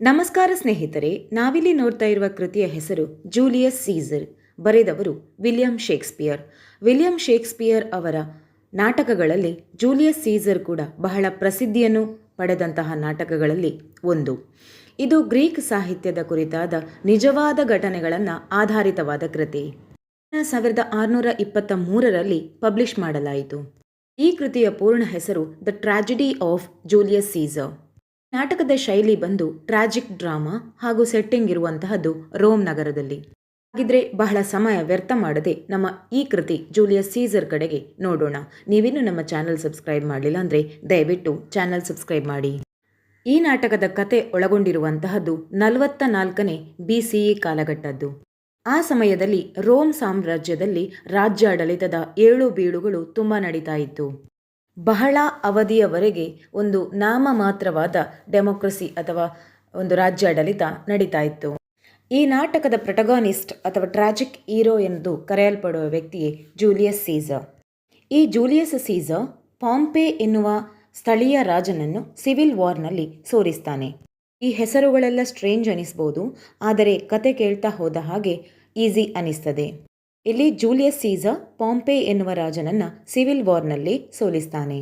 ನಮಸ್ಕಾರ ಸ್ನೇಹಿತರೆ, ನಾವಿಲ್ಲಿ ನೋಡ್ತಾ ಇರುವ ಕೃತಿಯ ಹೆಸರು ಜೂಲಿಯಸ್ ಸೀಸರ್. ಬರೆದವರು ವಿಲಿಯಂ ಶೇಕ್ಸ್ಪಿಯರ್. ವಿಲಿಯಂ ಶೇಕ್ಸ್ಪಿಯರ್ ಅವರ ನಾಟಕಗಳಲ್ಲಿ ಜೂಲಿಯಸ್ ಸೀಸರ್ ಕೂಡ ಬಹಳ ಪ್ರಸಿದ್ಧಿಯನ್ನು ಪಡೆದಂತಹ ನಾಟಕಗಳಲ್ಲಿ ಒಂದು. ಇದು ಗ್ರೀಕ್ ಸಾಹಿತ್ಯದ ಕುರಿತಾದ ನಿಜವಾದ ಘಟನೆಗಳನ್ನು ಆಧಾರಿತವಾದ ಕೃತಿ. 1623ರಲ್ಲಿ ಪಬ್ಲಿಷ್ ಮಾಡಲಾಯಿತು. ಈ ಕೃತಿಯ ಪೂರ್ಣ ಹೆಸರು the tragedy of Julius Caesar. ನಾಟಕದ ಶೈಲಿ ಬಂದು ಟ್ರಾಜಿಕ್ ಡ್ರಾಮಾ ಹಾಗೂ ಸೆಟ್ಟಿಂಗ್ ಇರುವಂತಹದ್ದು ರೋಮ್ ನಗರದಲ್ಲಿ. ಹಾಗಿದ್ರೆ ಬಹಳ ಸಮಯ ವ್ಯರ್ಥ ಮಾಡದೆ ನಮ್ಮ ಈ ಕೃತಿ ಜೂಲಿಯಸ್ ಸೀಸರ್ ಕಡೆಗೆ ನೋಡೋಣ. ನೀವಿನ್ನೂ ನಮ್ಮ ಚಾನಲ್ ಸಬ್ಸ್ಕ್ರೈಬ್ ಮಾಡಲಿಲ್ಲ ಅಂದರೆ ದಯವಿಟ್ಟು ಚಾನಲ್ ಸಬ್ಸ್ಕ್ರೈಬ್ ಮಾಡಿ. ಈ ನಾಟಕದ ಕತೆ ಒಳಗೊಂಡಿರುವಂತಹದ್ದು 44ನೇ BCE ಕಾಲಘಟ್ಟದ್ದು. ಆ ಸಮಯದಲ್ಲಿ ರೋಮ್ ಸಾಮ್ರಾಜ್ಯದಲ್ಲಿ ರಾಜ್ಯಾಡಳಿತದ ಏಳು ಬೀಳುಗಳು ತುಂಬ ನಡೀತಾ ಇತ್ತು. ಬಹಳ ಅವಧಿಯವರೆಗೆ ಒಂದು ನಾಮಮಾತ್ರವಾದ ಡೆಮೋಕ್ರಸಿ ಅಥವಾ ಒಂದು ರಾಜ್ಯಾಡಳಿತ ನಡೀತಾ ಇತ್ತು. ಈ ನಾಟಕದ ಪ್ರೊಟಗಾನಿಸ್ಟ್ ಅಥವಾ ಟ್ರಾಜಿಕ್ ಹೀರೋ ಎಂದು ಕರೆಯಲ್ಪಡುವ ವ್ಯಕ್ತಿಯೇ ಜೂಲಿಯಸ್ ಸೀಸರ್. ಈ ಜೂಲಿಯಸ್ ಸೀಸರ್ ಪಾಂಪೆ ಎನ್ನುವ ಸ್ಥಳೀಯ ರಾಜನನ್ನು ಸಿವಿಲ್ ವಾರ್ನಲ್ಲಿ ಸೋಲಿಸ್ತಾನೆ. ಈ ಹೆಸರುಗಳೆಲ್ಲ ಸ್ಟ್ರೇಂಜ್ ಅನಿಸ್ಬೋದು, ಆದರೆ ಕತೆ ಕೇಳ್ತಾ ಹೋದ ಹಾಗೆ ಈಸಿ ಅನಿಸ್ತದೆ. ಇಲ್ಲಿ ಜೂಲಿಯಸ್ ಸೀಸರ್ ಪಾಂಪೆ ಎನ್ನುವ ರಾಜನನ್ನ ಸಿವಿಲ್ ವಾರ್ನಲ್ಲಿ ಸೋಲಿಸ್ತಾನೆ.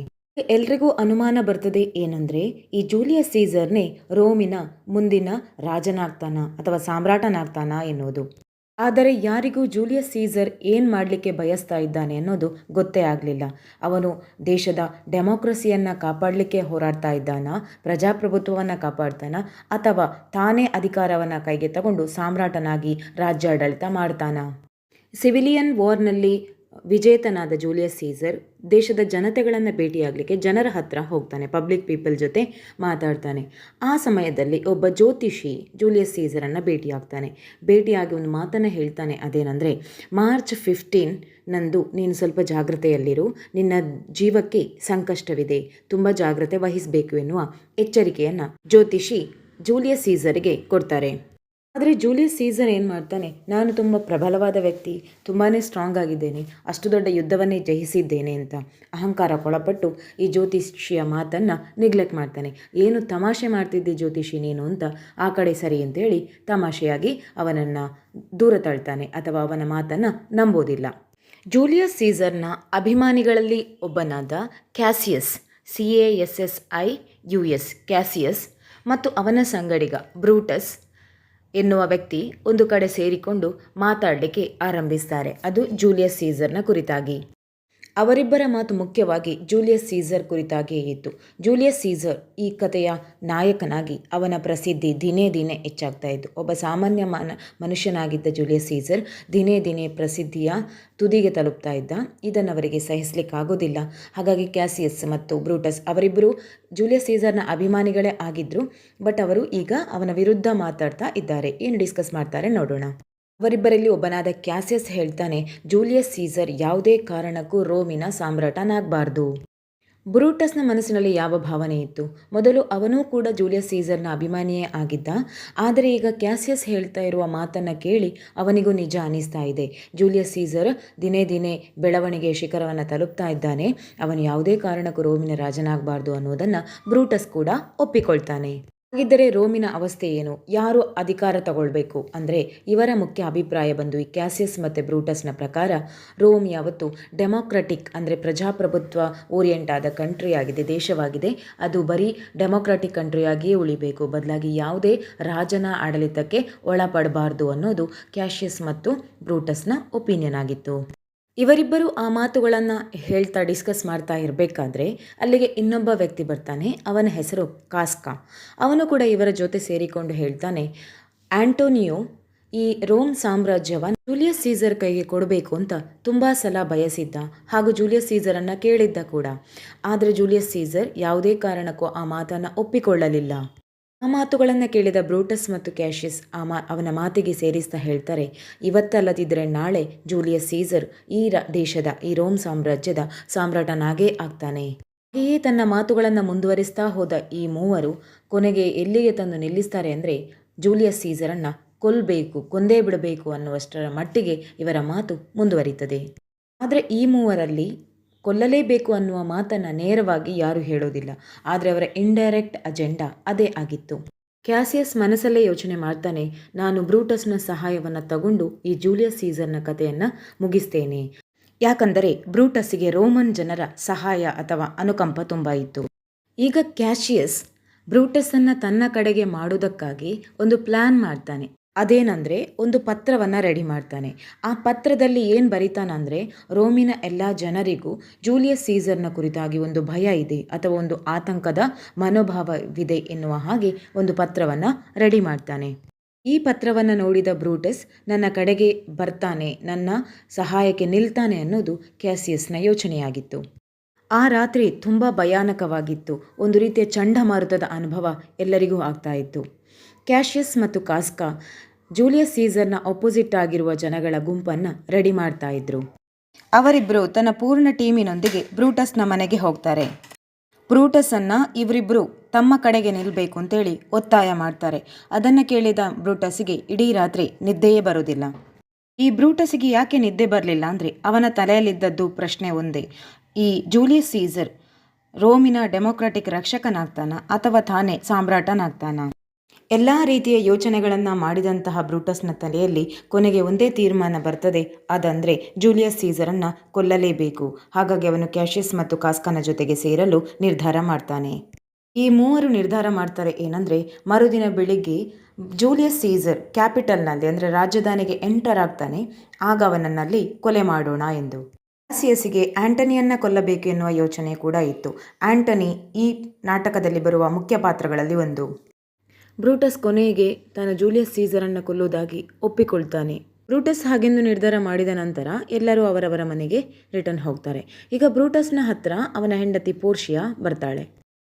ಎಲ್ರಿಗೂ ಅನುಮಾನ ಬರ್ತದೆ ಏನಂದ್ರೆ, ಈ ಜೂಲಿಯಸ್ ಸೀಸರ್ನೇ ರೋಮಿನ ಮುಂದಿನ ರಾಜನಾಗ್ತಾನ ಅಥವಾ ಸಾಮ್ರಾಟನಾಗ್ತಾನ ಎನ್ನುವುದು. ಆದರೆ ಯಾರಿಗೂ ಜೂಲಿಯಸ್ ಸೀಸರ್ ಏನು ಮಾಡಲಿಕ್ಕೆ ಬಯಸ್ತಾ ಇದ್ದಾನೆ ಅನ್ನೋದು ಗೊತ್ತೇ ಆಗಲಿಲ್ಲ. ಅವನು ದೇಶದ ಡೆಮೋಕ್ರಸಿಯನ್ನು ಕಾಪಾಡಲಿಕ್ಕೆ ಹೋರಾಡ್ತಾ ಇದ್ದಾನ, ಪ್ರಜಾಪ್ರಭುತ್ವವನ್ನು ಕಾಪಾಡ್ತಾನ, ಅಥವಾ ತಾನೇ ಅಧಿಕಾರವನ್ನು ಕೈಗೆ ತಗೊಂಡು ಸಾಮ್ರಾಟನಾಗಿ ರಾಜ್ಯಾಡಳಿತ ಮಾಡ್ತಾನ. ಸಿವಿಲಿಯನ್ ವಾರ್ನಲ್ಲಿ ವಿಜೇತನಾದ ಜೂಲಿಯಸ್ ಸೀಸರ್ ದೇಶದ ಜನತೆಗಳನ್ನು ಭೇಟಿಯಾಗಲಿಕ್ಕೆ ಜನರ ಹತ್ರ ಹೋಗ್ತಾನೆ, ಪಬ್ಲಿಕ್ ಪೀಪಲ್ ಜೊತೆ ಮಾತಾಡ್ತಾನೆ. ಆ ಸಮಯದಲ್ಲಿ ಒಬ್ಬ ಜ್ಯೋತಿಷಿ ಜೂಲಿಯಸ್ ಸೀಸರನ್ನು ಭೇಟಿಯಾಗ್ತಾನೆ. ಭೇಟಿಯಾಗಿ ಒಂದು ಮಾತನ್ನು ಹೇಳ್ತಾನೆ, ಅದೇನೆಂದರೆ ಮಾರ್ಚ್ 15 ನಂದು ನೀನು ಸ್ವಲ್ಪ ಜಾಗ್ರತೆಯಲ್ಲಿರು, ನಿನ್ನ ಜೀವಕ್ಕೆ ಸಂಕಷ್ಟವಿದೆ, ತುಂಬ ಜಾಗ್ರತೆ ವಹಿಸಬೇಕು ಎನ್ನುವ ಎಚ್ಚರಿಕೆಯನ್ನು ಜ್ಯೋತಿಷಿ ಜೂಲಿಯಸ್ ಸೀಸರ್ಗೆ ಕೊಡ್ತಾರೆ. ಆದರೆ ಜೂಲಿಯಸ್ ಸೀಸರ್ ಏನು ಮಾಡ್ತಾನೆ, ನಾನು ತುಂಬ ಪ್ರಬಲವಾದ ವ್ಯಕ್ತಿ, ತುಂಬಾ ಸ್ಟ್ರಾಂಗ್ ಆಗಿದ್ದೇನೆ, ಅಷ್ಟು ದೊಡ್ಡ ಯುದ್ಧವನ್ನೇ ಜಯಿಸಿದ್ದೇನೆ ಅಂತ ಅಹಂಕಾರಕ್ಕೊಳಪಟ್ಟು ಈ ಜ್ಯೋತಿಷಿಯ ಮಾತನ್ನು ನೆಗ್ಲೆಕ್ಟ್ ಮಾಡ್ತಾನೆ. ಏನು ತಮಾಷೆ ಮಾಡ್ತಿದ್ದೆ ಜ್ಯೋತಿಷಿ ನೀನು ಅಂತ ಆ ಕಡೆ ಸರಿ ಅಂತೇಳಿ ತಮಾಷೆಯಾಗಿ ಅವನನ್ನು ದೂರ ತಳ್ತಾನೆ ಅಥವಾ ಅವನ ಮಾತನ್ನು ನಂಬೋದಿಲ್ಲ. ಜೂಲಿಯಸ್ ಸೀಸರ್ನ ಅಭಿಮಾನಿಗಳಲ್ಲಿ ಒಬ್ಬನಾದ ಕ್ಯಾಸಿಯಸ್, CASSIUS ಕ್ಯಾಸಿಯಸ್ ಮತ್ತು ಅವನ ಸಂಗಡಿಗ ಬ್ರೂಟಸ್ ಎನ್ನುವ ವ್ಯಕ್ತಿ ಒಂದು ಕಡೆ ಸೇರಿಕೊಂಡು ಮಾತಾಡಲಿಕ್ಕೆ ಆರಂಭಿಸ್ತಾರೆ. ಅದು ಜೂಲಿಯಸ್ ಸೀಸರ್ನ ಕುರಿತಾಗಿ. ಅವರಿಬ್ಬರ ಮಾತು ಮುಖ್ಯವಾಗಿ ಜೂಲಿಯಸ್ ಸೀಸರ್ ಕುರಿತಾಗಿಯೇ ಇತ್ತು. ಜೂಲಿಯಸ್ ಸೀಸರ್ ಈ ಕಥೆಯ ನಾಯಕನಾಗಿ ಅವನ ಪ್ರಸಿದ್ಧಿ ದಿನೇ ದಿನೇ ಹೆಚ್ಚಾಗ್ತಾ ಇತ್ತು. ಒಬ್ಬ ಸಾಮಾನ್ಯ ಮನುಷ್ಯನಾಗಿದ್ದ ಜೂಲಿಯಸ್ ಸೀಸರ್ ದಿನೇ ದಿನೇ ಪ್ರಸಿದ್ಧಿಯ ತುದಿಗೆ ತಲುಪ್ತಾ ಇದ್ದ. ಇದನ್ನು ಅವರಿಗೆ ಸಹಿಸಲಿಕ್ಕಾಗೋದಿಲ್ಲ. ಹಾಗಾಗಿ ಕ್ಯಾಸಿಯಸ್ ಮತ್ತು ಬ್ರೂಟಸ್ ಅವರಿಬ್ಬರು ಜೂಲಿಯಸ್ ಸೀಸರ್ನ ಅಭಿಮಾನಿಗಳೇ ಆಗಿದ್ದರು. ಬಟ್ ಅವರು ಈಗ ಅವನ ವಿರುದ್ಧ ಮಾತಾಡ್ತಾ ಇದ್ದಾರೆ. ಏನು ಡಿಸ್ಕಸ್ ಮಾಡ್ತಾರೆ ನೋಡೋಣ. ಅವರಿಬ್ಬರಲ್ಲಿ ಒಬ್ಬನಾದ ಕ್ಯಾಸಿಯಸ್ ಹೇಳ್ತಾನೆ, ಜೂಲಿಯಸ್ ಸೀಸರ್ ಯಾವುದೇ ಕಾರಣಕ್ಕೂ ರೋಮಿನ ಸಾಮ್ರಾಟನಾಗಬಾರ್ದು. ಬ್ರೂಟಸ್ನ ಮನಸ್ಸಿನಲ್ಲಿ ಯಾವ ಭಾವನೆ ಇತ್ತು? ಮೊದಲು ಅವನೂ ಕೂಡ ಜೂಲಿಯಸ್ ಸೀಸರ್ನ ಅಭಿಮಾನಿಯೇ ಆಗಿದ್ದ. ಆದರೆ ಈಗ ಕ್ಯಾಸಿಯಸ್ ಹೇಳ್ತಾ ಇರುವ ಮಾತನ್ನು ಕೇಳಿ ಅವನಿಗೂ ನಿಜ ಅನಿಸ್ತಾ ಇದೆ. ಜೂಲಿಯಸ್ ಸೀಸರ್ ದಿನೇ ದಿನೇ ಬೆಳವಣಿಗೆ ಶಿಖರವನ್ನು ತಲುಪ್ತಾ ಇದ್ದಾನೆ, ಅವನು ಯಾವುದೇ ಕಾರಣಕ್ಕೂ ರೋಮಿನ ರಾಜನಾಗಬಾರ್ದು ಅನ್ನೋದನ್ನು ಬ್ರೂಟಸ್ ಕೂಡ ಒಪ್ಪಿಕೊಳ್ತಾನೆ. ಹಾಗಿದ್ದರೆ ರೋಮಿನ ಅವಸ್ಥೆ ಏನು? ಯಾರು ಅಧಿಕಾರ ತಗೊಳ್ಬೇಕು ಅಂದರೆ ಇವರ ಮುಖ್ಯ ಅಭಿಪ್ರಾಯ ಬಂದು ಈ ಕ್ಯಾಸಿಯಸ್ ಮತ್ತು ಬ್ರೂಟಸ್ನ ಪ್ರಕಾರ ರೋಮ್ ಯಾವತ್ತು ಡೆಮೋಕ್ರೆಟಿಕ್ ಅಂದರೆ ಪ್ರಜಾಪ್ರಭುತ್ವ ಓರಿಯೆಂಟ್ ಆದ ಕಂಟ್ರಿ ಆಗಿದೆ, ದೇಶವಾಗಿದೆ. ಅದು ಬರೀ ಡೆಮೋಕ್ರೆಟಿಕ್ ಕಂಟ್ರಿಯಾಗಿಯೇ ಉಳಿಬೇಕು, ಬದಲಾಗಿ ಯಾವುದೇ ರಾಜನ ಆಡಳಿತಕ್ಕೆ ಒಳಪಡಬಾರ್ದು ಅನ್ನೋದು ಕ್ಯಾಸಿಯಸ್ ಮತ್ತು ಬ್ರೂಟಸ್ನ ಒಪಿನಿಯನ್ ಆಗಿತ್ತು. ಇವರಿಬ್ಬರು ಆ ಮಾತುಗಳನ್ನು ಹೇಳ್ತಾ ಡಿಸ್ಕಸ್ ಮಾಡ್ತಾ ಇರಬೇಕಾದ್ರೆ ಅಲ್ಲಿಗೆ ಇನ್ನೊಬ್ಬ ವ್ಯಕ್ತಿ ಬರ್ತಾನೆ. ಅವನ ಹೆಸರು ಕಾಸ್ಕಾ. ಅವನು ಕೂಡ ಇವರ ಜೊತೆ ಸೇರಿಕೊಂಡು ಹೇಳ್ತಾನೆ, ಆಂಟೋನಿಯೋ ಈ ರೋಮ್ ಸಾಮ್ರಾಜ್ಯವನ್ನು ಜೂಲಿಯಸ್ ಸೀಸರ್ ಕೈಗೆ ಕೊಡಬೇಕು ಅಂತ ತುಂಬ ಸಲ ಬಯಸಿದ್ದ ಹಾಗೂ ಜೂಲಿಯಸ್ ಸೀಸರನ್ನು ಕೇಳಿದ್ದ ಕೂಡ. ಆದರೆ ಜೂಲಿಯಸ್ ಸೀಸರ್ ಯಾವುದೇ ಕಾರಣಕ್ಕೂ ಆ ಮಾತನ್ನು ಒಪ್ಪಿಕೊಳ್ಳಲಿಲ್ಲ. ಆ ಮಾತುಗಳನ್ನು ಕೇಳಿದ ಬ್ರೂಟಸ್ ಮತ್ತು ಕ್ಯಾಸಿಯಸ್ ಅವನ ಮಾತಿಗೆ ಸೇರಿಸ್ತಾ ಹೇಳ್ತಾರೆ, ಇವತ್ತಲ್ಲದಿದ್ದರೆ ನಾಳೆ ಜೂಲಿಯಸ್ ಸೀಸರ್ ಈ ದೇಶದ ಈ ರೋಮ್ ಸಾಮ್ರಾಜ್ಯದ ಸಾಮ್ರಾಟನಾಗೇ ಆಗ್ತಾನೆ. ಹಾಗೆಯೇ ತನ್ನ ಮಾತುಗಳನ್ನು ಮುಂದುವರಿಸ್ತಾ ಹೋದ ಈ ಮೂವರು ಕೊನೆಗೆ ಎಲ್ಲಿಗೆ ತಂದು ನಿಲ್ಲಿಸ್ತಾರೆ ಅಂದರೆ ಜೂಲಿಯಸ್ ಸೀಸರನ್ನು ಕೊಂದೇ ಬಿಡಬೇಕು ಅನ್ನುವಷ್ಟರ ಮಟ್ಟಿಗೆ ಇವರ ಮಾತು ಮುಂದುವರಿತದೆ. ಆದರೆ ಈ ಮೂವರಲ್ಲಿ ಕೊಲ್ಲಲೇಬೇಕು ಅನ್ನುವ ಮಾತನ್ನು ನೇರವಾಗಿ ಯಾರೂ ಹೇಳೋದಿಲ್ಲ. ಆದರೆ ಅವರ ಇಂಡೈರೆಕ್ಟ್ ಅಜೆಂಡಾ ಅದೇ ಆಗಿತ್ತು. ಕ್ಯಾಸಿಯಸ್ ಮನಸ್ಸಲ್ಲೇ ಯೋಚನೆ ಮಾಡ್ತಾನೆ, ನಾನು ಬ್ರೂಟಸ್ನ ಸಹಾಯವನ್ನು ತಗೊಂಡು ಈ ಜೂಲಿಯಸ್ ಸೀಸರ್ನ ಕಥೆಯನ್ನು ಮುಗಿಸ್ತೇನೆ. ಯಾಕಂದರೆ ಬ್ರೂಟಸ್ಸಿಗೆ ರೋಮನ್ ಜನರ ಸಹಾಯ ಅಥವಾ ಅನುಕಂಪ ತುಂಬ ಇತ್ತು. ಈಗ ಕ್ಯಾಶಿಯಸ್ ಬ್ರೂಟಸ್ಸನ್ನು ತನ್ನ ಕಡೆಗೆ ಮಾಡೋದಕ್ಕಾಗಿ ಒಂದು ಪ್ಲ್ಯಾನ್ ಮಾಡ್ತಾನೆ. ಅದೇನೆಂದರೆ ಒಂದು ಪತ್ರವನ್ನು ರೆಡಿ ಮಾಡ್ತಾನೆ. ಆ ಪತ್ರದಲ್ಲಿ ಏನು ಬರೀತಾನಂದರೆ, ರೋಮಿನ ಎಲ್ಲ ಜನರಿಗೂ ಜೂಲಿಯಸ್ ಸೀಸರ್ನ ಕುರಿತಾಗಿ ಒಂದು ಭಯ ಇದೆ ಅಥವಾ ಒಂದು ಆತಂಕದ ಮನೋಭಾವವಿದೆ ಎನ್ನುವ ಹಾಗೆ ಒಂದು ಪತ್ರವನ್ನು ರೆಡಿ ಮಾಡ್ತಾನೆ. ಈ ಪತ್ರವನ್ನು ನೋಡಿದ ಬ್ರೂಟಸ್ ನನ್ನ ಕಡೆಗೆ ಬರ್ತಾನೆ, ನನ್ನ ಸಹಾಯಕ್ಕೆ ನಿಲ್ತಾನೆ ಅನ್ನೋದು ಕ್ಯಾಸಿಯಸ್ನ ಯೋಚನೆಯಾಗಿತ್ತು. ಆ ರಾತ್ರಿ ತುಂಬ ಭಯಾನಕವಾಗಿತ್ತು. ಒಂದು ರೀತಿಯ ಚಂಡಮಾರುತದ ಅನುಭವ ಎಲ್ಲರಿಗೂ ಆಗ್ತಾ ಇತ್ತು. ಕ್ಯಾಶಿಯಸ್ ಮತ್ತು ಕಾಸ್ಕಾ ಜೂಲಿಯಸ್ ಸೀಸರ್ನ ಅಪೋಸಿಟ್ ಆಗಿರುವ ಜನಗಳ ಗುಂಪನ್ನು ರೆಡಿ ಮಾಡ್ತಾ ಇದ್ರು. ಅವರಿಬ್ಬರು ತನ್ನ ಪೂರ್ಣ ಟೀಮಿನೊಂದಿಗೆ ಬ್ರೂಟಸ್ನ ಮನೆಗೆ ಹೋಗ್ತಾರೆ. ಬ್ರೂಟಸನ್ನು ಇವರಿಬ್ಬರು ತಮ್ಮ ಕಡೆಗೆ ನಿಲ್ಲಬೇಕು ಅಂತೇಳಿ ಒತ್ತಾಯ ಮಾಡ್ತಾರೆ. ಅದನ್ನು ಕೇಳಿದ ಬ್ರೂಟಸ್ಸಿಗೆ ಇಡೀ ರಾತ್ರಿ ನಿದ್ದೆಯೇ ಬರೋದಿಲ್ಲ. ಈ ಬ್ರೂಟಸ್ಸಿಗೆ ಯಾಕೆ ನಿದ್ದೆ ಬರಲಿಲ್ಲ ಅಂದರೆ ಅವನ ತಲೆಯಲ್ಲಿದ್ದದ್ದು ಪ್ರಶ್ನೆ ಒಂದೇ, ಈ ಜೂಲಿಯಸ್ ಸೀಸರ್ ರೋಮಿನ ಡೆಮೊಕ್ರಾಟಿಕ್ ರಕ್ಷಕನಾಗ್ತಾನ ಅಥವಾ ತಾನೇ ಸಾಮ್ರಾಟನಾಗ್ತಾನ? ಎಲ್ಲ ರೀತಿಯ ಯೋಚನೆಗಳನ್ನು ಮಾಡಿದಂತಹ ಬ್ರೂಟಸ್ನ ತಲೆಯಲ್ಲಿ ಕೊನೆಗೆ ಒಂದೇ ತೀರ್ಮಾನ ಬರ್ತದೆ, ಅದಂದರೆ ಜೂಲಿಯಸ್ ಸೀಸರನ್ನು ಕೊಲ್ಲಲೇಬೇಕು. ಹಾಗಾಗಿ ಅವನು ಕ್ಯಾಶಿಯಸ್ ಮತ್ತು ಕಾಸ್ಕನ ಜೊತೆಗೆ ಸೇರಲು ನಿರ್ಧಾರ ಮಾಡ್ತಾನೆ. ಈ ಮೂವರು ನಿರ್ಧಾರ ಮಾಡ್ತಾರೆ ಏನಂದರೆ, ಮರುದಿನ ಬೆಳಿಗ್ಗೆ ಜೂಲಿಯಸ್ ಸೀಸರ್ ಕ್ಯಾಪಿಟಲ್ನಲ್ಲಿ ಅಂದರೆ ರಾಜಧಾನಿಗೆ ಎಂಟರ್ ಆಗ್ತಾನೆ, ಆಗ ಅವನನ್ನಲ್ಲಿ ಕೊಲೆ ಮಾಡೋಣ ಎಂದು. ಕ್ಯಾಸಿಯಸ್ಸಿಗೆ ಆ್ಯಂಟನಿಯನ್ನು ಕೊಲ್ಲಬೇಕು ಎನ್ನುವ ಯೋಚನೆ ಕೂಡ ಇತ್ತು. ಆ್ಯಂಟನಿ ಈ ನಾಟಕದಲ್ಲಿ ಬರುವ ಮುಖ್ಯ ಪಾತ್ರಗಳಲ್ಲಿ ಒಂದು. ಬ್ರೂಟಸ್ ಕೊನೆಗೆ ತಾನು ಜೂಲಿಯಸ್ ಸೀಸರನ್ನು ಕೊಲ್ಲುವುದಾಗಿ ಒಪ್ಪಿಕೊಳ್ತಾನೆ. ಬ್ರೂಟಸ್ ಹಾಗೆಂದು ನಿರ್ಧಾರ ಮಾಡಿದ ನಂತರ ಎಲ್ಲರೂ ಅವರವರ ಮನೆಗೆ ರಿಟರ್ನ್ ಹೋಗ್ತಾರೆ. ಈಗ ಬ್ರೂಟಸ್ನ ಹತ್ರ ಅವನ ಹೆಂಡತಿ ಪೋರ್ಷಿಯಾ ಬರ್ತಾಳೆ.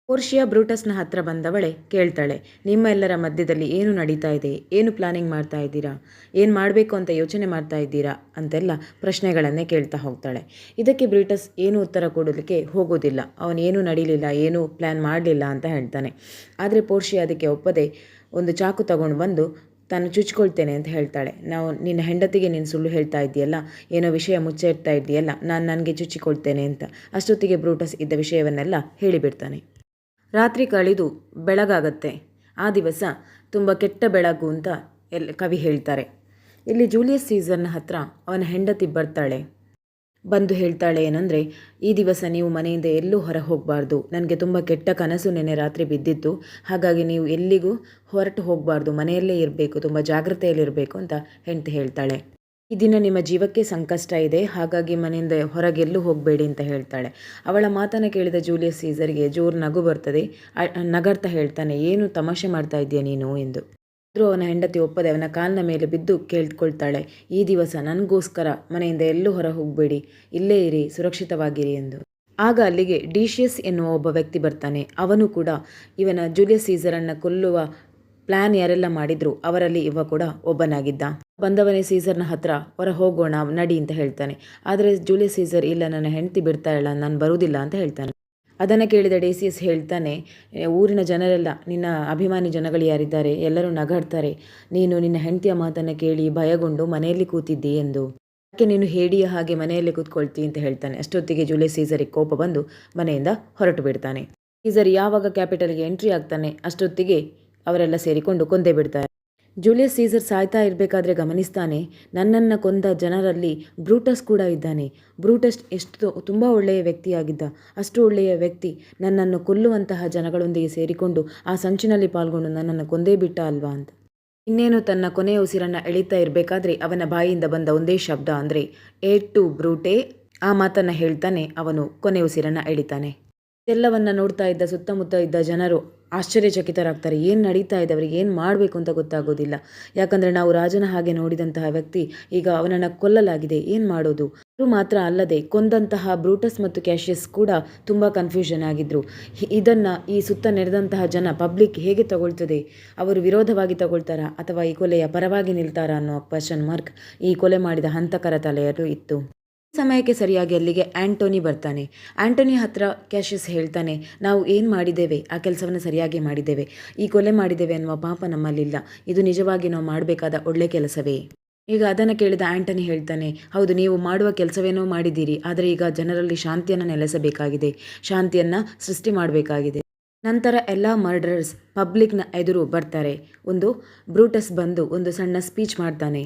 ಪೋರ್ಷಿಯಾ ಬ್ರೂಟಸ್ನ ಹತ್ರ ಬಂದವಳೆ ಕೇಳ್ತಾಳೆ, ನಿಮ್ಮ ಎಲ್ಲರ ಮಧ್ಯದಲ್ಲಿ ಏನು ನಡೀತಾ ಇದೆ, ಏನು ಪ್ಲಾನಿಂಗ್ ಮಾಡ್ತಾ ಇದ್ದೀರಾ, ಏನು ಮಾಡಬೇಕು ಅಂತ ಯೋಚನೆ ಮಾಡ್ತಾ ಇದ್ದೀರಾ ಅಂತೆಲ್ಲ ಪ್ರಶ್ನೆಗಳನ್ನೇ ಕೇಳ್ತಾ ಹೋಗ್ತಾಳೆ. ಇದಕ್ಕೆ ಬ್ರೂಟಸ್ ಏನು ಉತ್ತರ ಕೊಡೋದಕ್ಕೆ ಹೋಗೋದಿಲ್ಲ. ಅವನೇನು ನಡೀಲಿಲ್ಲ, ಏನೂ ಪ್ಲ್ಯಾನ್ ಮಾಡಲಿಲ್ಲ ಅಂತ ಹೇಳ್ತಾನೆ. ಆದರೆ ಪೋರ್ಷಿಯಾ ಅದಕ್ಕೆ ಒಪ್ಪದೆ ಒಂದು ಚಾಕು ತಗೊಂಡು ಬಂದು ತಾನು ಚುಚ್ಕೊಳ್ತೇನೆ ಅಂತ ಹೇಳ್ತಾಳೆ. ನಾವು ನಿನ್ನ ಹೆಂಡತಿಗೆ ನೀನು ಸುಳ್ಳು ಹೇಳ್ತಾ ಇದೆಯಲ್ಲ, ಏನೋ ವಿಷಯ ಮುಚ್ಚಿಡ್ತಾ ಇದೆಯಲ್ಲ, ನಾನು ನನಗೆ ಚುಚ್ಚಿಕೊಳ್ತೇನೆ ಅಂತ. ಅಷ್ಟೊತ್ತಿಗೆ ಬ್ರೂಟಸ್ ಇದ್ದ ವಿಷಯವನ್ನೆಲ್ಲ ಹೇಳಿಬಿಡ್ತಾನೆ. ರಾತ್ರಿ ಕಳೆದು ಬೆಳಗಾಗತ್ತೆ. ಆ ದಿವಸ ತುಂಬ ಕೆಟ್ಟ ಬೆಳಗು ಅಂತ ಕವಿ ಹೇಳ್ತಾರೆ. ಇಲ್ಲಿ ಜೂಲಿಯಸ್ ಸೀಸರ್ನ ಹತ್ರ ಅವನ ಹೆಂಡತಿ ಬರ್ತಾಳೆ. ಬಂದು ಹೇಳ್ತಾಳೆ ಏನಂದರೆ, ಈ ದಿವಸ ನೀವು ಮನೆಯಿಂದ ಎಲ್ಲೂ ಹೊರ ಹೋಗಬಾರ್ದು, ನನಗೆ ತುಂಬ ಕೆಟ್ಟ ಕನಸು ನೆನ್ನೆ ರಾತ್ರಿ ಬಿದ್ದಿತ್ತು, ಹಾಗಾಗಿ ನೀವು ಎಲ್ಲಿಗೂ ಹೊರಟು ಹೋಗಬಾರ್ದು, ಮನೆಯಲ್ಲೇ ಇರಬೇಕು, ತುಂಬ ಜಾಗ್ರತೆಯಲ್ಲಿರಬೇಕು ಅಂತ ಹೆಂಡತಿ ಹೇಳ್ತಾಳೆ. ಈ ದಿನ ನಿಮ್ಮ ಜೀವಕ್ಕೆ ಸಂಕಷ್ಟ ಇದೆ, ಹಾಗಾಗಿ ಮನೆಯಿಂದ ಹೊರಗೆಲ್ಲೂ ಹೋಗಬೇಡಿ ಅಂತ ಹೇಳ್ತಾಳೆ. ಅವಳ ಮಾತನ್ನು ಕೇಳಿದ ಜೂಲಿಯಸ್ ಸೀಸರ್ಗೆ ಜೋರು ನಗು ಬರ್ತದೆ. ನಗರ್ತಾ ಹೇಳ್ತಾನೆ, ಏನು ತಮಾಷೆ ಮಾಡ್ತಾ ಇದೆಯಾ ನೀನು ಎಂದು. ಆದರೂ ಅವನ ಹೆಂಡತಿ ಒಪ್ಪದೆ ಅವನ ಕಾಲಿನ ಮೇಲೆ ಬಿದ್ದು ಕೇಳ್ಕೊಳ್ತಾಳೆ, ಈ ದಿವಸ ನನಗೋಸ್ಕರ ಮನೆಯಿಂದ ಎಲ್ಲೂ ಹೊರ ಹೋಗಬೇಡಿ, ಇಲ್ಲೇ ಇರಿ, ಸುರಕ್ಷಿತವಾಗಿರಿ ಎಂದು. ಆಗ ಅಲ್ಲಿಗೆ ಡಿಶಿಯಸ್ ಎನ್ನುವ ಒಬ್ಬ ವ್ಯಕ್ತಿ ಬರ್ತಾನೆ. ಅವನು ಕೂಡ ಇವನ ಜೂಲಿಯಸ್ ಸೀಸರನ್ನು ಕೊಲ್ಲುವ ಪ್ಲ್ಯಾನ್ ಯಾರೆಲ್ಲ ಮಾಡಿದ್ರು ಅವರಲ್ಲಿ ಇವ ಕೂಡ ಒಬ್ಬನಾಗಿದ್ದ. ಬಂದವನೇ ಸೀಸರ್ನ ಹತ್ರ ಹೊರ ಹೋಗೋಣ ನಡಿ ಅಂತ ಹೇಳ್ತಾನೆ. ಆದರೆ ಜೂಲಿಯಸ್ ಸೀಸರ್ ಇಲ್ಲ, ನನ್ನ ಹೆಂಡತಿ ಬಿಡ್ತಾ ಇಲ್ಲ, ನಾನು ಬರುವುದಿಲ್ಲ ಅಂತ ಹೇಳ್ತಾನೆ. ಅದನ್ನು ಕೇಳಿದ ಡೇಸಿಯಸ್ ಹೇಳ್ತಾನೆ, ಊರಿನ ಜನರೆಲ್ಲ, ನಿನ್ನ ಅಭಿಮಾನಿ ಜನಗಳು ಯಾರಿದ್ದಾರೆ ಎಲ್ಲರೂ ನಗಾಡ್ತಾರೆ, ನೀನು ನಿನ್ನ ಹೆಂಡತಿಯ ಮಾತನ್ನು ಕೇಳಿ ಭಯಗೊಂಡು ಮನೆಯಲ್ಲಿ ಕೂತಿದ್ದಿ ಎಂದು. ಯಾಕೆ ನೀನು ಹೇಡಿಯ ಹಾಗೆ ಮನೆಯಲ್ಲಿ ಕೂತ್ಕೊಳ್ತಿ ಅಂತ ಹೇಳ್ತಾನೆ. ಅಷ್ಟೊತ್ತಿಗೆ ಜೂಲಿಯಸ್ ಸೀಸರಿಗೆ ಕೋಪ ಬಂದು ಮನೆಯಿಂದ ಹೊರಟು ಬಿಡ್ತಾನೆ. ಸೀಸರ್ ಯಾವಾಗ ಕ್ಯಾಪಿಟಲ್ಗೆ ಎಂಟ್ರಿ ಆಗ್ತಾನೆ ಅಷ್ಟೊತ್ತಿಗೆ ಅವರೆಲ್ಲ ಸೇರಿಕೊಂಡು ಕೊಂದೇ ಬಿಡ್ತಾರೆ. ಜೂಲಿಯಸ್ ಸೀಸರ್ ಸಾಯ್ತಾ ಇರಬೇಕಾದ್ರೆ ಗಮನಿಸ್ತಾನೆ, ನನ್ನನ್ನು ಕೊಂದ ಜನರಲ್ಲಿ ಬ್ರೂಟಸ್ ಕೂಡ ಇದ್ದಾನೆ. ಬ್ರೂಟಸ್ ತುಂಬ ಒಳ್ಳೆಯ ವ್ಯಕ್ತಿಯಾಗಿದ್ದ. ಅಷ್ಟು ಒಳ್ಳೆಯ ವ್ಯಕ್ತಿ ನನ್ನನ್ನು ಕೊಲ್ಲುವಂತಹ ಜನಗಳೊಂದಿಗೆ ಸೇರಿಕೊಂಡು ಆ ಸಂಚಿನಲ್ಲಿ ಪಾಲ್ಗೊಂಡು ನನ್ನನ್ನು ಕೊಂದೇ ಬಿಟ್ಟ ಅಲ್ವಾ ಅಂತ. ಇನ್ನೇನು ತನ್ನ ಕೊನೆಯ ಉಸಿರನ್ನು ಎಳಿತಾ ಇರಬೇಕಾದ್ರೆ ಅವನ ಬಾಯಿಯಿಂದ ಬಂದ ಒಂದೇ ಶಬ್ದ ಅಂದರೆ ಏ ಟು ಬ್ರೂಟೆ. ಆ ಮಾತನ್ನು ಹೇಳ್ತಾನೆ ಅವನು ಕೊನೆ ಉಸಿರನ್ನು ಎಳಿತಾನೆ. ಎಲ್ಲವನ್ನ ನೋಡ್ತಾ ಇದ್ದ ಸುತ್ತಮುತ್ತ ಇದ್ದ ಜನರು ಆಶ್ಚರ್ಯಚಕಿತರಾಗ್ತಾರೆ. ಏನು ನಡೀತಾ ಇದೆ, ಅವರಿಗೆ ಏನು ಮಾಡಬೇಕು ಅಂತ ಗೊತ್ತಾಗೋದಿಲ್ಲ. ಯಾಕಂದರೆ ನಾವು ರಾಜನ ಹಾಗೆ ನೋಡಿದಂತಹ ವ್ಯಕ್ತಿ ಈಗ ಅವನನ್ನು ಕೊಲ್ಲಲಾಗಿದೆ, ಏನು ಮಾಡೋದು? ಅವರು ಮಾತ್ರ ಅಲ್ಲದೆ ಕೊಂದಂತಹ ಬ್ರೂಟಸ್ ಮತ್ತು ಕ್ಯಾಶಿಯಸ್ ಕೂಡ ತುಂಬ ಕನ್ಫ್ಯೂಷನ್ ಆಗಿದ್ದರು. ಇದನ್ನು ಈ ಸುತ್ತ ನೆರೆದಂತಹ ಜನ ಪಬ್ಲಿಕ್ ಹೇಗೆ ತಗೊಳ್ತದೆ, ಅವರು ವಿರೋಧವಾಗಿ ತಗೊಳ್ತಾರಾ ಅಥವಾ ಈ ಕೊಲೆಯ ಪರವಾಗಿ ನಿಲ್ತಾರಾ ಅನ್ನೋ ಕ್ವೆಶ್ಚನ್ ಮಾರ್ಕ್ ಈ ಕೊಲೆ ಮಾಡಿದ ಹಂತಕರ ತಲೆಯಲ್ಲೂ ಇತ್ತು. ಸಮಯಕ್ಕೆ ಸರಿಯಾಗಿ ಅಲ್ಲಿಗೆ ಆ್ಯಂಟೋನಿ ಬರ್ತಾನೆ. ಆ್ಯಂಟೋನಿ ಹತ್ರ ಕ್ಯಾಶಿಯಸ್ ಹೇಳ್ತಾನೆ, ನಾವು ಏನು ಮಾಡಿದ್ದೇವೆ ಆ ಕೆಲಸವನ್ನು ಸರಿಯಾಗಿ ಮಾಡಿದ್ದೇವೆ, ಈ ಕೊಲೆ ಮಾಡಿದ್ದೇವೆ ಅನ್ನುವ ಪಾಪ ನಮ್ಮಲ್ಲಿಲ್ಲ, ಇದು ನಿಜವಾಗಿ ನಾವು ಮಾಡಬೇಕಾದ ಒಳ್ಳೆ ಕೆಲಸವೇ. ಈಗ ಅದನ್ನು ಕೇಳಿದ ಆ್ಯಂಟನಿ ಹೇಳ್ತಾನೆ, ಹೌದು ನೀವು ಮಾಡುವ ಕೆಲಸವೇನೋ ಮಾಡಿದ್ದೀರಿ, ಆದರೆ ಈಗ ಜನರಲ್ಲಿ ಶಾಂತಿಯನ್ನು ನೆಲೆಸಬೇಕಾಗಿದೆ, ಶಾಂತಿಯನ್ನು ಸೃಷ್ಟಿ ಮಾಡಬೇಕಾಗಿದೆ. ನಂತರ ಎಲ್ಲ ಮರ್ಡರರ್ಸ್ ಪಬ್ಲಿಕ್ನ ಎದುರು ಬರ್ತಾರೆ. ಬ್ರೂಟಸ್ ಬಂದು ಒಂದು ಸಣ್ಣ ಸ್ಪೀಚ್ ಮಾಡ್ತಾನೆ.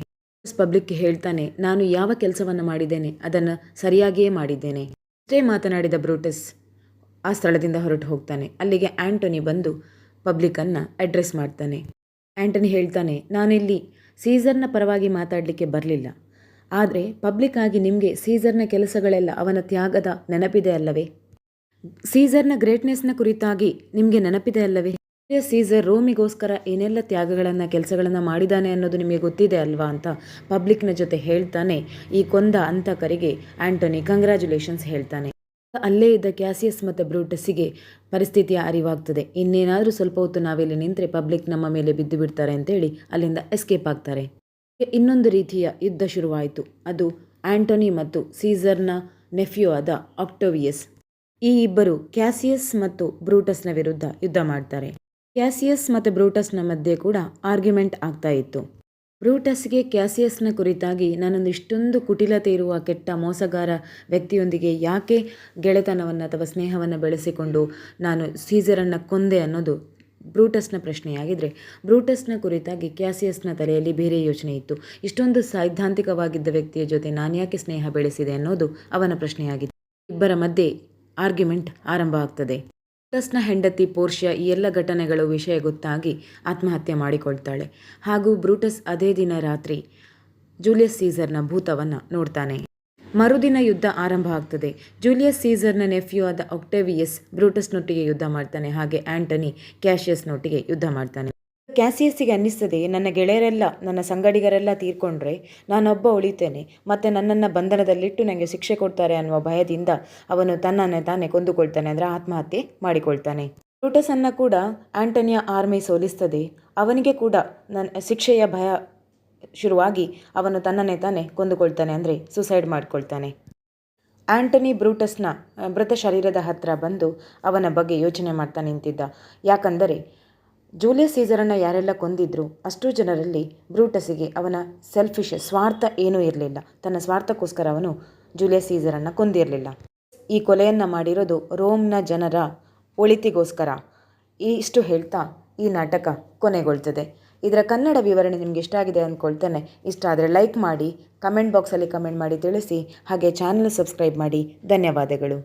ಪಬ್ಲಿಕ್ಗೆ ಹೇಳ್ತಾನೆ, ನಾನು ಯಾವ ಕೆಲಸವನ್ನು ಮಾಡಿದ್ದೇನೆ ಅದನ್ನು ಸರಿಯಾಗಿಯೇ ಮಾಡಿದ್ದೇನೆ. ಅಷ್ಟೇ ಮಾತನಾಡಿದ ಬ್ರೂಟಸ್ ಆ ಸ್ಥಳದಿಂದ ಹೊರಟು ಹೋಗ್ತಾನೆ. ಅಲ್ಲಿಗೆ ಆ್ಯಂಟನಿ ಬಂದು ಪಬ್ಲಿಕ್ಕನ್ನು ಅಡ್ರೆಸ್ ಮಾಡ್ತಾನೆ. ಆ್ಯಂಟನಿ ಹೇಳ್ತಾನೆ, ನಾನಿಲ್ಲಿ ಸೀಸರ್ನ ಪರವಾಗಿ ಮಾತಾಡಲಿಕ್ಕೆ ಬರಲಿಲ್ಲ, ಆದರೆ ಪಬ್ಲಿಕ್ ಆಗಿ ನಿಮಗೆ ಸೀಸರ್ನ ಕೆಲಸಗಳೆಲ್ಲ ಅವನ ತ್ಯಾಗದ ನೆನಪಿದೆ ಅಲ್ಲವೇ? ಸೀಸರ್ನ ಗ್ರೇಟ್ನೆಸ್ನ ಕುರಿತಾಗಿ ನಿಮಗೆ ನೆನಪಿದೆ ಅಲ್ಲವೇ? ಸೀಸರ್ ರೋಮಿಗೋಸ್ಕರ ಏನೆಲ್ಲ ತ್ಯಾಗಗಳನ್ನು ಕೆಲಸಗಳನ್ನು ಮಾಡಿದ್ದಾನೆ ಅನ್ನೋದು ನಿಮಗೆ ಗೊತ್ತಿದೆ ಅಲ್ವಾ ಅಂತ ಪಬ್ಲಿಕ್ನ ಜೊತೆ ಹೇಳ್ತಾನೆ. ಈ ಕೊಂದ ಅಂತಕರಿಗೆ ಆ್ಯಂಟನಿ ಕಂಗ್ರ್ಯಾಚುಲೇಷನ್ಸ್ ಹೇಳ್ತಾನೆ. ಅಲ್ಲೇ ಇದ್ದ ಕ್ಯಾಸಿಯಸ್ ಮತ್ತು ಬ್ರೂಟಸ್ಸಿಗೆ ಪರಿಸ್ಥಿತಿಯ ಅರಿವಾಗ್ತದೆ. ಇನ್ನೇನಾದರೂ ಸ್ವಲ್ಪ ಹೊತ್ತು ನಾವಿಲ್ಲಿ ನಿಂತರೆ ಪಬ್ಲಿಕ್ ನಮ್ಮ ಮೇಲೆ ಬಿದ್ದು ಬಿಡ್ತಾರೆ ಅಂತೇಳಿ ಅಲ್ಲಿಂದ ಎಸ್ಕೇಪ್ ಆಗ್ತಾರೆ. ಇನ್ನೊಂದು ರೀತಿಯ ಯುದ್ಧ ಶುರುವಾಯಿತು. ಅದು ಆ್ಯಂಟನಿ ಮತ್ತು ಸೀಸರ್ನ ನೆಫ್ಯೂ ಆದ ಆಕ್ಟೋವಿಯಸ್. ಈ ಇಬ್ಬರು ಕ್ಯಾಸಿಯಸ್ ಮತ್ತು ಬ್ರೂಟಸ್ನ ವಿರುದ್ಧ ಯುದ್ಧ ಮಾಡ್ತಾರೆ. ಕ್ಯಾಸಿಯಸ್ ಮತ್ತು ಬ್ರೂಟಸ್ನ ಮಧ್ಯೆ ಕೂಡ ಆರ್ಗ್ಯುಮೆಂಟ್ ಆಗ್ತಾ ಇತ್ತು. ಬ್ರೂಟಸ್ಗೆ ಕ್ಯಾಸಿಯಸ್ನ ಕುರಿತಾಗಿ ನಾನೊಂದು ಇಷ್ಟೊಂದು ಕುಟಿಲತೆ ಇರುವ ಕೆಟ್ಟ ಮೋಸಗಾರ ವ್ಯಕ್ತಿಯೊಂದಿಗೆ ಯಾಕೆ ಗೆಳೆತನವನ್ನು ಅಥವಾ ಸ್ನೇಹವನ್ನು ಬೆಳೆಸಿಕೊಂಡು ನಾನು ಸೀಸರನ್ನು ಕೊಂದೆ ಅನ್ನೋದು ಬ್ರೂಟಸ್ನ ಪ್ರಶ್ನೆಯಾಗಿದ್ದರೆ, ಬ್ರೂಟಸ್ನ ಕುರಿತಾಗಿ ಕ್ಯಾಸಿಯಸ್ನ ತಲೆಯಲ್ಲಿ ಬೇರೆ ಯೋಚನೆ ಇತ್ತು. ಇಷ್ಟೊಂದು ಸೈದ್ಧಾಂತಿಕವಾಗಿದ್ದ ವ್ಯಕ್ತಿಯ ಜೊತೆ ನಾನು ಯಾಕೆ ಸ್ನೇಹ ಬೆಳೆಸಿದೆ ಅನ್ನೋದು ಅವನ ಪ್ರಶ್ನೆಯಾಗಿತ್ತು. ಇಬ್ಬರ ಮಧ್ಯೆ ಆರ್ಗ್ಯುಮೆಂಟ್ ಆರಂಭ ಆಗ್ತದೆ. ಬ್ರೂಟಸ್ನ ಹೆಂಡತಿ ಪೋರ್ಷಿಯಾ ಈ ಎಲ್ಲ ಘಟನೆಗಳು ವಿಷಯ ಗೊತ್ತಾಗಿ ಆತ್ಮಹತ್ಯೆ ಮಾಡಿಕೊಳ್ತಾಳೆ. ಹಾಗೂ ಬ್ರೂಟಸ್ ಅದೇ ದಿನ ರಾತ್ರಿ ಜೂಲಿಯಸ್ ಸೀಸರ್ನ ಭೂತವನ್ನು ನೋಡ್ತಾನೆ. ಮರುದಿನ ಯುದ್ಧ ಆರಂಭ ಆಗ್ತದೆ. ಜೂಲಿಯಸ್ ಸೀಸರ್ನ ನೆಫ್ಯೂ ಆದ ಆಕ್ಟೇವಿಯಸ್ ಬ್ರೂಟಸ್ನೊಟ್ಟಿಗೆ ಯುದ್ಧ ಮಾಡ್ತಾನೆ. ಹಾಗೆ ಆ್ಯಂಟನಿ ಕ್ಯಾಶಿಯಸ್ನೊಟ್ಟಿಗೆ ಯುದ್ಧ ಮಾಡ್ತಾನೆ. ಕ್ಯಾಸಿಯಸ್ಸಿಗೆ ಅನ್ನಿಸ್ತದೆ, ನನ್ನ ಗೆಳೆಯರೆಲ್ಲ ನನ್ನ ಸಂಗಡಿಗರೆಲ್ಲ ತೀರ್ಕೊಂಡ್ರೆ ನಾನೊಬ್ಬ ಉಳಿತೇನೆ, ಮತ್ತು ನನ್ನನ್ನು ಬಂಧನದಲ್ಲಿಟ್ಟು ನನಗೆ ಶಿಕ್ಷೆ ಕೊಡ್ತಾರೆ ಅನ್ನುವ ಭಯದಿಂದ ಅವನು ತನ್ನನ್ನೇ ತಾನೇ ಕೊಂದುಕೊಳ್ತಾನೆ, ಅಂದರೆ ಆತ್ಮಹತ್ಯೆ ಮಾಡಿಕೊಳ್ತಾನೆ. ಬ್ರೂಟಸನ್ನು ಕೂಡ ಆ್ಯಂಟನಿಯ ಆರ್ಮಿ ಸೋಲಿಸ್ತದೆ. ಅವನಿಗೆ ಕೂಡ ಶಿಕ್ಷೆಯ ಭಯ ಶುರುವಾಗಿ ಅವನು ತನ್ನನ್ನೇ ತಾನೇ ಕೊಂದುಕೊಳ್ತಾನೆ, ಅಂದರೆ ಸುಸೈಡ್ ಮಾಡಿಕೊಳ್ತಾನೆ. ಆ್ಯಂಟನಿ ಬ್ರೂಟಸ್ನ ಮೃತ ಶರೀರದ ಹತ್ತಿರ ಬಂದು ಅವನ ಬಗ್ಗೆ ಯೋಚನೆ ಮಾಡ್ತಾ ನಿಂತಿದ್ದ. ಯಾಕಂದರೆ ಜೂಲಿಯಸ್ ಸೀಸರನ್ನು ಯಾರೆಲ್ಲ ಕೊಂದಿದ್ರು ಅಷ್ಟು ಜನರಲ್ಲಿ ಬ್ರೂಟಸ್ಸಿಗೆ ಅವನ ಸ್ವಾರ್ಥ ಏನೂ ಇರಲಿಲ್ಲ. ತನ್ನ ಸ್ವಾರ್ಥಕ್ಕೋಸ್ಕರ ಅವನು ಜೂಲಿಯಸ್ ಸೀಸರನ್ನು ಕೊಂದಿರಲಿಲ್ಲ. ಈ ಕೊಲೆಯನ್ನು ಮಾಡಿರೋದು ರೋಮ್ನ ಜನರ ಒಳಿತಿಗೋಸ್ಕರ. ಇಷ್ಟು ಹೇಳ್ತಾ ಈ ನಾಟಕ ಕೊನೆಗೊಳ್ತದೆ. ಇದರ ಕನ್ನಡ ವಿವರಣೆ ನಿಮಗೆ ಇಷ್ಟ ಆಗಿದೆ ಅಂದ್ಕೊಳ್ತೇನೆ. ಇಷ್ಟ ಆದರೆ ಲೈಕ್ ಮಾಡಿ, ಕಮೆಂಟ್ ಬಾಕ್ಸಲ್ಲಿ ಕಮೆಂಟ್ ಮಾಡಿ ತಿಳಿಸಿ. ಹಾಗೆ ಚಾನಲ್ ಸಬ್ಸ್ಕ್ರೈಬ್ ಮಾಡಿ. ಧನ್ಯವಾದಗಳು.